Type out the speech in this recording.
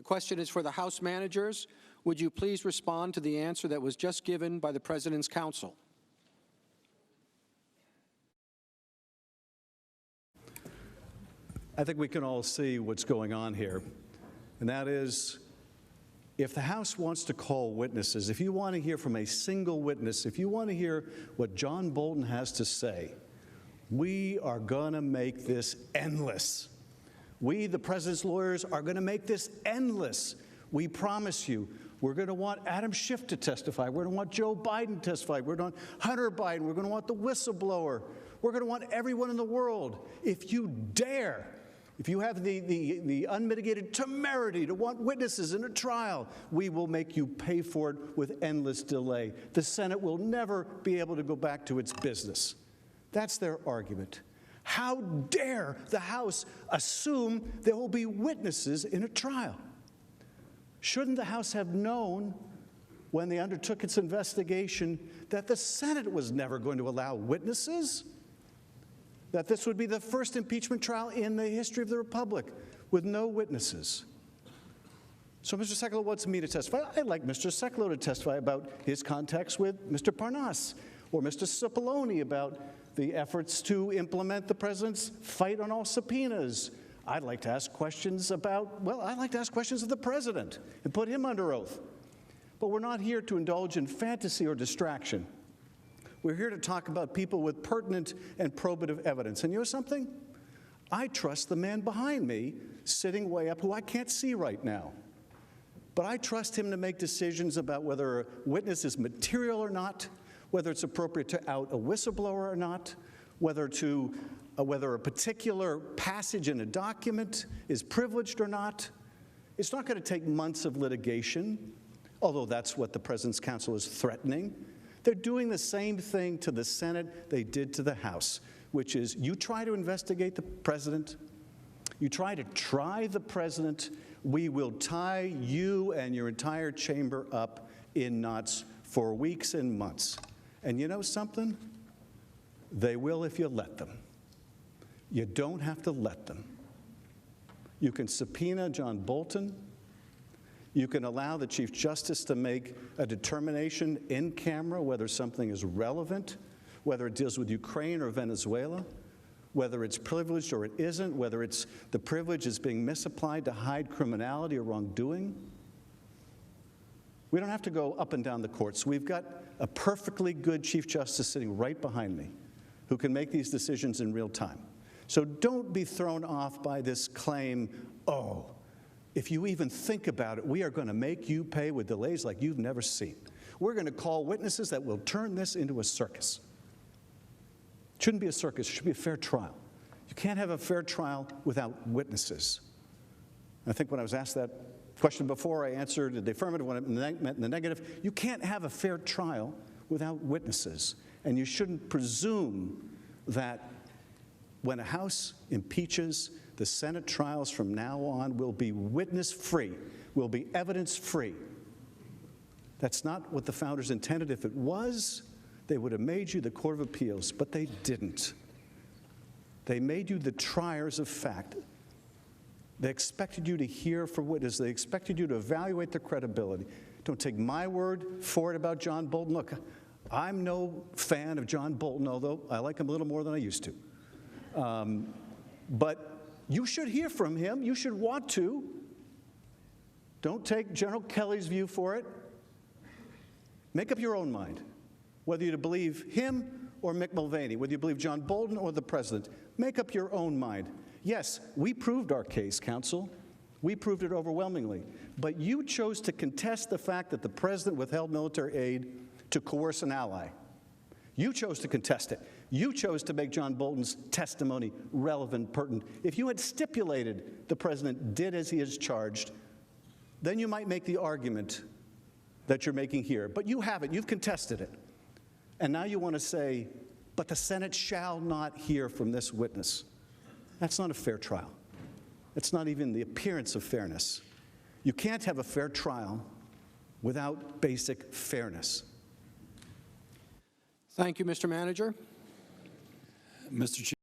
question is for the House managers. Would you please respond to the answer that was just given by the President's counsel? I think we can all see what's going on here, and that is, if the House wants to call witnesses, if you want to hear from a single witness, if you want to hear what John Bolton has to say, we are going to make this endless. We, the President's lawyers, are going to make this endless. We promise you. We're going to want Adam Shiff to testify. We're going to want Joe Biden to testify. We're going to want Hunter Biden. We're going to want the whistleblower. We're going to want everyone in the world. If you dare, if you have the unmitigated temerity to want witnesses in a trial, we will make you pay for it with endless delay. The Senate will never be able to go back to its business. That's their argument. How dare the House assume there will be witnesses in a trial? Shouldn't the House have known when they undertook its investigation that the Senate was never going to allow witnesses? That this would be the first impeachment trial in the history of the Republic with no witnesses. So Mr. Sekulow wants me to testify. I'd like Mr. Sekulow to testify about his contacts with Mr. Parnas or Mr. Cipollone about the efforts to implement the President's fight on all subpoenas. I'd like to ask questions about, well, I'd like to ask questions of the President and put him under oath. But we're not here to indulge in fantasy or distraction. We're here to talk about people with pertinent and probative evidence. And you know something? I trust the man behind me, sitting way up, who I can't see right now. But I trust him to make decisions about whether a witness is material or not, whether it's appropriate to out a whistleblower or not, whether a particular passage in a document is privileged or not. It's not going to take months of litigation, although that's what the President's counsel is threatening. They're doing the same thing to the Senate they did to the House, which is you try to investigate the President, you try to try the President, we will tie you and your entire chamber up in knots for weeks and months. And you know something? They will if you let them. You don't have to let them. You can subpoena John Bolton. You can allow the Chief Justice to make a determination in camera whether something is relevant, whether it deals with Ukraine or Venezuela, whether it's privileged or it isn't, whether it's the privilege is being misapplied to hide criminality or wrongdoing. We don't have to go up and down the courts. We've got a perfectly good Chief Justice sitting right behind me who can make these decisions in real time. So don't be thrown off by this claim, oh, if you even think about it, we are going to make you pay with delays like you've never seen. We're going to call witnesses that will turn this into a circus. It shouldn't be a circus. It should be a fair trial. You can't have a fair trial without witnesses. I think when I was asked that question before, I answered the affirmative when it meant the negative. You can't have a fair trial without witnesses. And you shouldn't presume that when a House impeaches, the Senate trials from now on will be witness-free, will be evidence-free. That's not what the founders intended. If it was, they would have made you the Court of Appeals, but they didn't. They made you the triers of fact. They expected you to hear from witnesses. They expected you to evaluate their credibility. Don't take my word for it about John Bolton. Look, I'm no fan of John Bolton, although I like him a little more than I used to. But you should hear from him. You should want to. Don't take General Kelly's view for it. Make up your own mind, whether you believe him or Mick Mulvaney, whether you believe John Bolton or the President. Make up your own mind. Yes, we proved our case, counsel. We proved it overwhelmingly. But you chose to contest the fact that the President withheld military aid to coerce an ally. You chose to contest it. You chose to make John Bolton's testimony relevant, pertinent. If you had stipulated the President did as he is charged, then you might make the argument that you're making here. But you haven't. You've contested it. And now you want to say, but the Senate shall not hear from this witness. That's not a fair trial. It's not even the appearance of fairness. You can't have a fair trial without basic fairness. Thank you, Mr. Manager. Mr. Chief.